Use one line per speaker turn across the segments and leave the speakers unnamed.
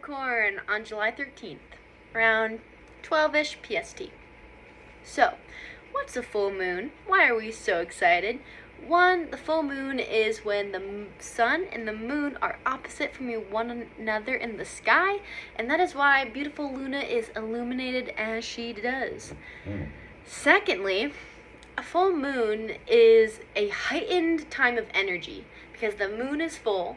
Capricorn on July 13th, around 12-ish PST. So, what's a full moon? Why are we so excited? One, the full moon is when the sun and the moon are opposite from one another in the sky, and that is why beautiful Luna is illuminated as she does. Secondly, a full moon is a heightened time of energy because the moon is full.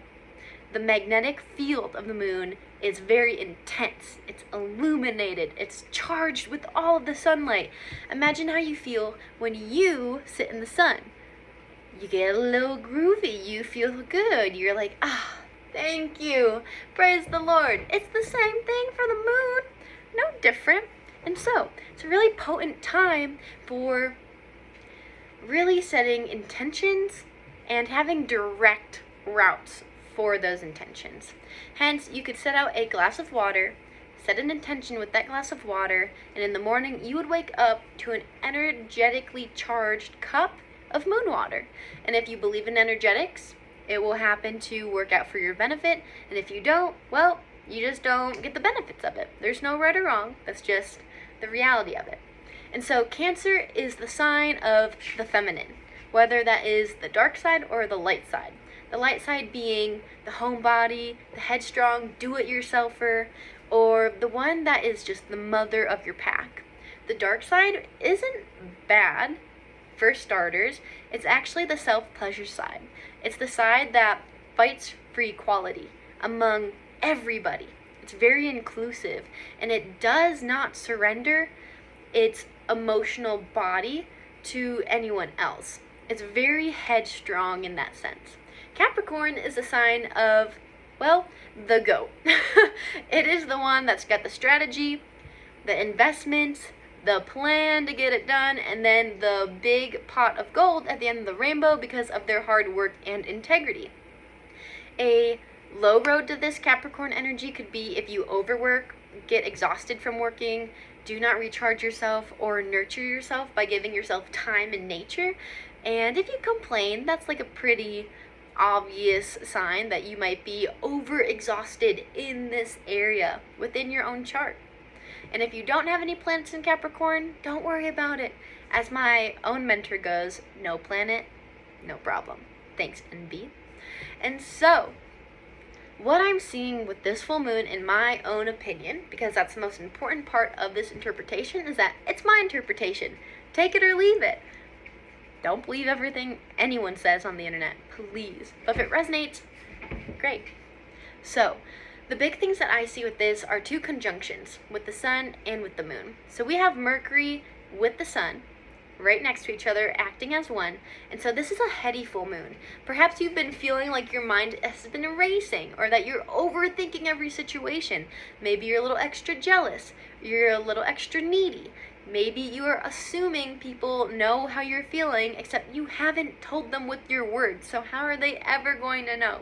The magnetic field of the moon is very intense. It's illuminated. It's charged with all of the sunlight. Imagine how you feel when you sit in the sun. You get a little groovy. You feel good. You're like, thank you. Praise the Lord. It's the same thing for the moon. No different. And so, it's a really potent time for really setting intentions and having direct routes for those intentions. Hence, you could set out a glass of water, set an intention with that glass of water, and in the morning you would wake up to an energetically charged cup of moon water. And if you believe in energetics, it will happen to work out for your benefit, and if you don't, well, you just don't get the benefits of it. There's no right or wrong, that's just the reality of it. And so Cancer is the sign of the feminine, whether that is the dark side or the light side. The light side being the homebody, the headstrong, do-it-yourselfer, or the one that is just the mother of your pack. The dark side isn't bad, for starters. It's actually the self-pleasure side. It's the side that fights for equality among everybody. It's very inclusive, and it does not surrender its emotional body to anyone else. It's very headstrong in that sense. Capricorn is a sign of, well, the goat. It is the one that's got the strategy, the investments, the plan to get it done, and then the big pot of gold at the end of the rainbow because of their hard work and integrity. A low road to this Capricorn energy could be if you overwork, get exhausted from working, do not recharge yourself or nurture yourself by giving yourself time in nature. And if you complain, that's like a pretty obvious sign that you might be overexhausted in this area within your own chart. And if you don't have any planets in Capricorn, don't worry about it. As my own mentor goes, no planet, no problem. Thanks, NB. And so, what I'm seeing with this full moon, in my own opinion, because that's the most important part of this interpretation, is that it's my interpretation. Take it or leave it. Don't believe everything anyone says on the internet, please. But if it resonates, great. So, the big things that I see with this are two conjunctions, with the sun and with the moon. So we have Mercury with the sun, right next to each other, acting as one. And so this is a heady full moon. Perhaps you've been feeling like your mind has been racing, or that you're overthinking every situation. Maybe you're a little extra jealous, you're a little extra needy. Maybe you are assuming people know how you're feeling, except you haven't told them with your words. So how are they ever going to know?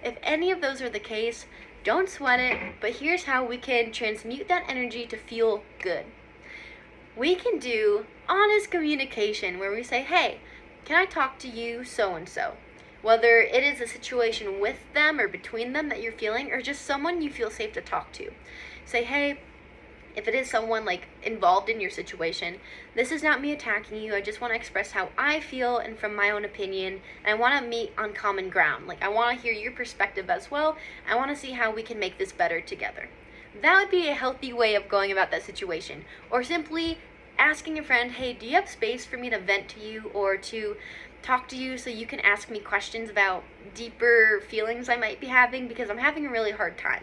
If any of those are the case, don't sweat it, but here's how we can transmute that energy to feel good. We can do honest communication where we say, hey, can I talk to you so-and-so? Whether it is a situation with them or between them that you're feeling, or just someone you feel safe to talk to. Say, hey, if it is someone like involved in your situation, this is not me attacking you. I just want to express how I feel and from my own opinion. And I want to meet on common ground. Like, I want to hear your perspective as well. I want to see how we can make this better together. That would be a healthy way of going about that situation. Or simply asking a friend, hey, do you have space for me to vent to you or to talk to you so you can ask me questions about deeper feelings I might be having, because I'm having a really hard time.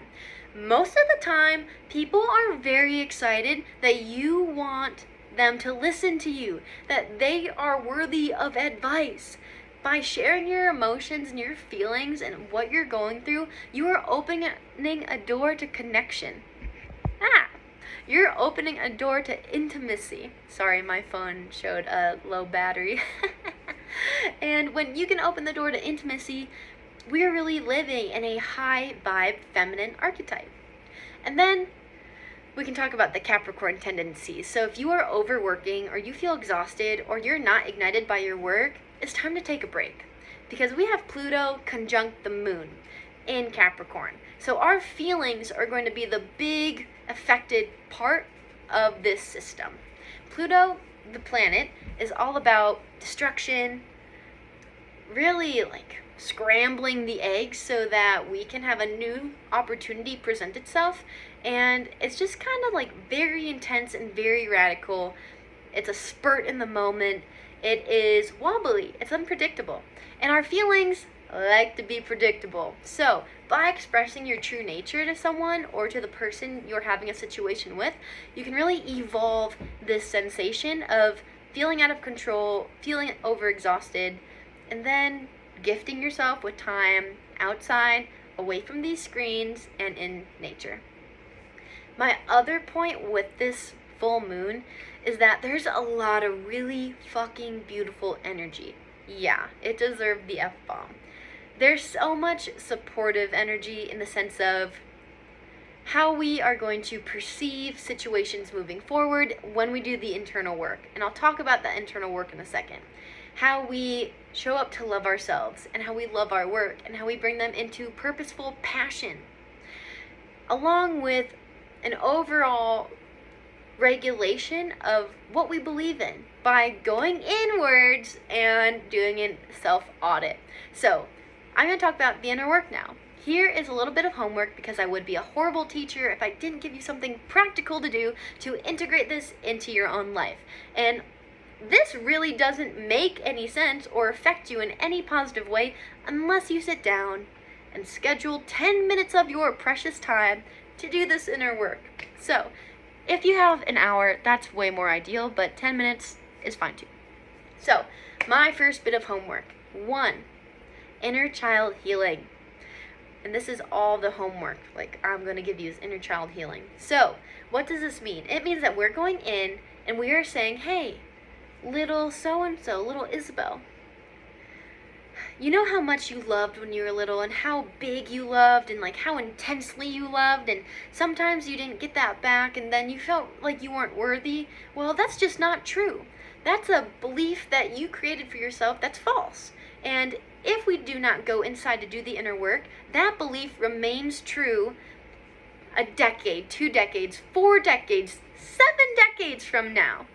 Most of the time, people are very excited that you want them to listen to you, that they are worthy of advice. By sharing your emotions and your feelings and what you're going through, you are opening a door to connection. You're opening a door to intimacy. Sorry, my phone showed a low battery. And when you can open the door to intimacy, we're really living in a high vibe feminine archetype. And then we can talk about the Capricorn tendencies. So if you are overworking, or you feel exhausted, or you're not ignited by your work, it's time to take a break. Because we have Pluto conjunct the moon. in Capricorn. So our feelings are going to be the big affected part of this system. Pluto, the planet, is all about destruction, really like scrambling the eggs so that we can have a new opportunity present itself. And it's just kind of like very intense and very radical. It's a spurt in the moment. It is wobbly. It's unpredictable. And our feelings like to be predictable. So by expressing your true nature to someone or to the person you're having a situation with, you can really evolve this sensation of feeling out of control, feeling overexhausted, and then gifting yourself with time outside, away from these screens, and in nature. My other point with this full moon is that there's a lot of really fucking beautiful energy. Yeah, it deserved the F-bomb. There's so much supportive energy in the sense of how we are going to perceive situations moving forward when we do the internal work. And I'll talk about the internal work in a second. How we show up to love ourselves and how we love our work and how we bring them into purposeful passion, along with an overall regulation of what we believe in by going inwards and doing a self-audit. So I'm going to talk about the inner work now. Here is a little bit of homework because I would be a horrible teacher if I didn't give you something practical to do to integrate this into your own life. And this really doesn't make any sense or affect you in any positive way unless you sit down and schedule 10 minutes of your precious time to do this inner work. So if you have an hour, that's way more ideal, but 10 minutes is fine too. So my first bit of homework. 1, inner child healing. And this is all the homework like I'm going to give you is inner child healing. So what does this mean? It means that we're going in and we are saying, hey, little so-and-so, little Isabelle, you know how much you loved when you were little and how big you loved and like how intensely you loved, and sometimes you didn't get that back and then you felt like you weren't worthy? Well, that's just not true. That's a belief that you created for yourself that's false. And if we do not go inside to do the inner work, that belief remains true a decade, 2 decades, 4 decades, 7 decades from now.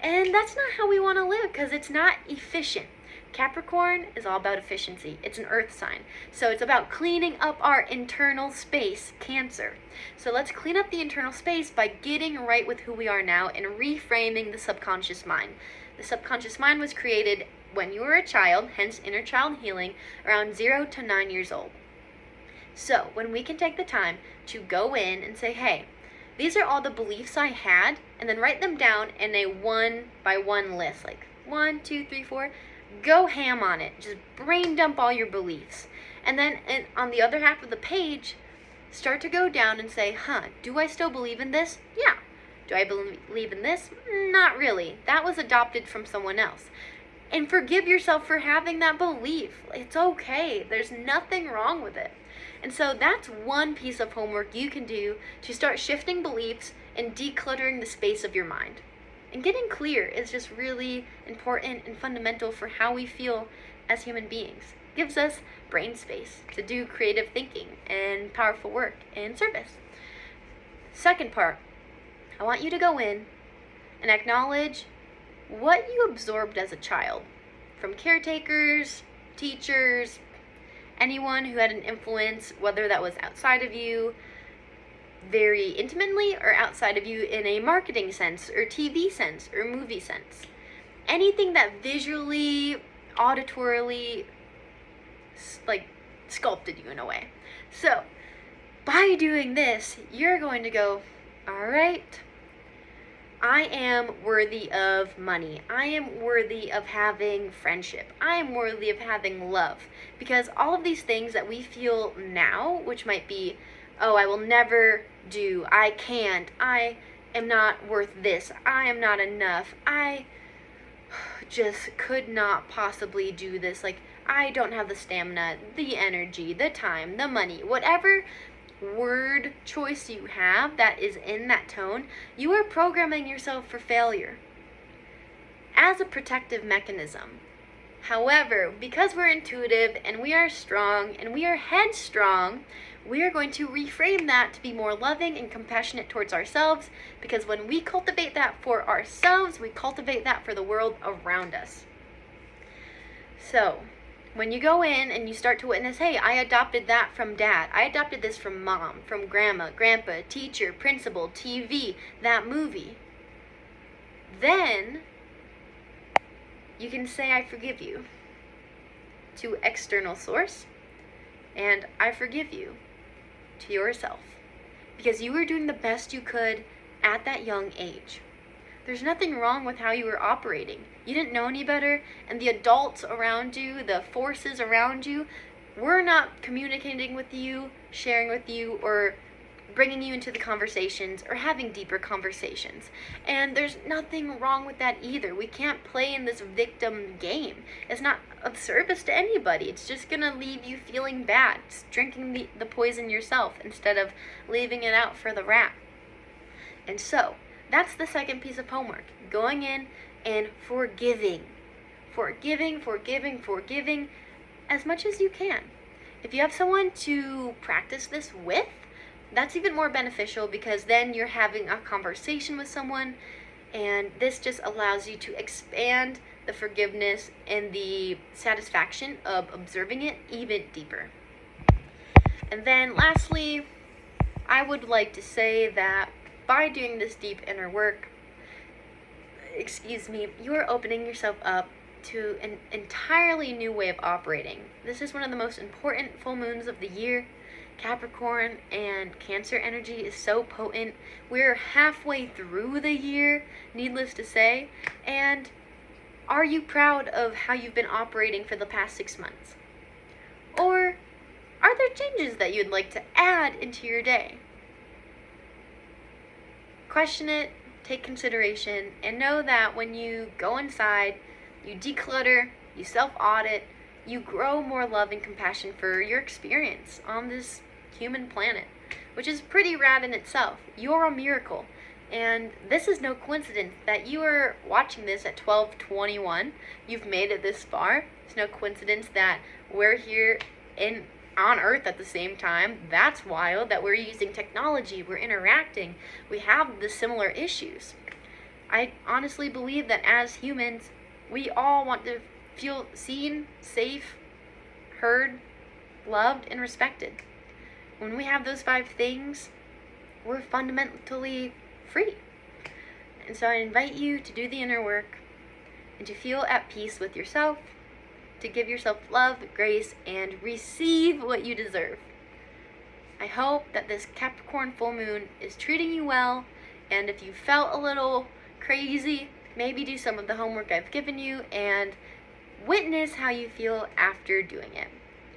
And that's not how we want to live because it's not efficient. Capricorn is all about efficiency. It's an earth sign. So it's about cleaning up our internal space, Cancer. So let's clean up the internal space by getting right with who we are now and reframing the subconscious mind. The subconscious mind was created when you were a child, hence inner child healing, around 0 to 9 years old. So when we can take the time to go in and say, hey, these are all the beliefs I had, and then write them down in a 1-by-1 list, like 1, 2, 3, 4. Go ham on it. Just brain dump all your beliefs. And then on the other half of the page, start to go down and say, do I still believe in this? Yeah. Do I believe in this? Not really. That was adopted from someone else. And forgive yourself for having that belief. It's okay. There's nothing wrong with it. And so that's one piece of homework you can do to start shifting beliefs and decluttering the space of your mind. And getting clear is just really important and fundamental for how we feel as human beings. It gives us brain space to do creative thinking and powerful work and service. Second part, I want you to go in and acknowledge what you absorbed as a child from caretakers, teachers, anyone who had an influence, whether that was outside of you very intimately or outside of you in a marketing sense or TV sense or movie sense. Anything that visually, auditorily, like sculpted you in a way. So by doing this, you're going to go, all right, I am worthy of money. I am worthy of having friendship. I am worthy of having love. Because all of these things that we feel now, which might be, oh, I will never do, I can't, I am not worth this, I am not enough, I just could not possibly do this, like, I don't have the stamina, the energy, the time, the money, whatever word choice you have that is in that tone, you are programming yourself for failure. As a protective mechanism, However, because we're intuitive and we are strong and we are headstrong, we are going to reframe that to be more loving and compassionate towards ourselves, because when we cultivate that for ourselves, we cultivate that for the world around us. So, when you go in and you start to witness, hey, I adopted that from dad, I adopted this from mom, from grandma, grandpa, teacher, principal, TV, that movie, then you can say, I forgive you to external source, and I forgive you to yourself, because you were doing the best you could at that young age. There's nothing wrong with how you were operating. You didn't know any better, and the adults around you, the forces around you, were not communicating with you, sharing with you, or bringing you into the conversations or having deeper conversations. And there's nothing wrong with that either. We can't play in this victim game. It's not of service to anybody. It's just gonna leave you feeling bad. It's drinking the poison yourself instead of leaving it out for the rat. And so that's the second piece of homework. Going in and forgiving as much as you can. If you have someone to practice this with, that's even more beneficial, because then you're having a conversation with someone, and this just allows you to expand the forgiveness and the satisfaction of observing it even deeper. And then lastly, I would like to say that by doing this deep inner work, you are opening yourself up to an entirely new way of operating. This is one of the most important full moons of the year. Capricorn and Cancer energy is so potent. We're halfway through the year, needless to say. And are you proud of how you've been operating for the past 6 months? Or are there changes that you'd like to add into your day? Question it, take consideration, and know that when you go inside, you declutter, you self-audit, you grow more love and compassion for your experience on this human planet, which is pretty rad in itself. You're a miracle, and this is no coincidence that you are watching this at 12:21. You've made it this far. It's no coincidence that we're here on Earth at the same time. That's wild that we're using technology, we're interacting, we have the similar issues. I honestly believe that as humans, we all want to feel seen, safe, heard, loved, and respected. When we have those 5 things, we're fundamentally free. And so I invite you to do the inner work and to feel at peace with yourself, to give yourself love, grace, and receive what you deserve. I hope that this Capricorn full moon is treating you well, and if you felt a little crazy, maybe do some of the homework I've given you and witness how you feel after doing it.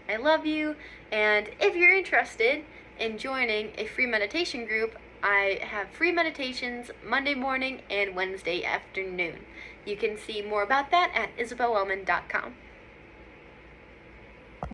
I love you, and if you're interested in joining a free meditation group, I have free meditations Monday morning and Wednesday afternoon. You can see more about that at isabellewellman.com.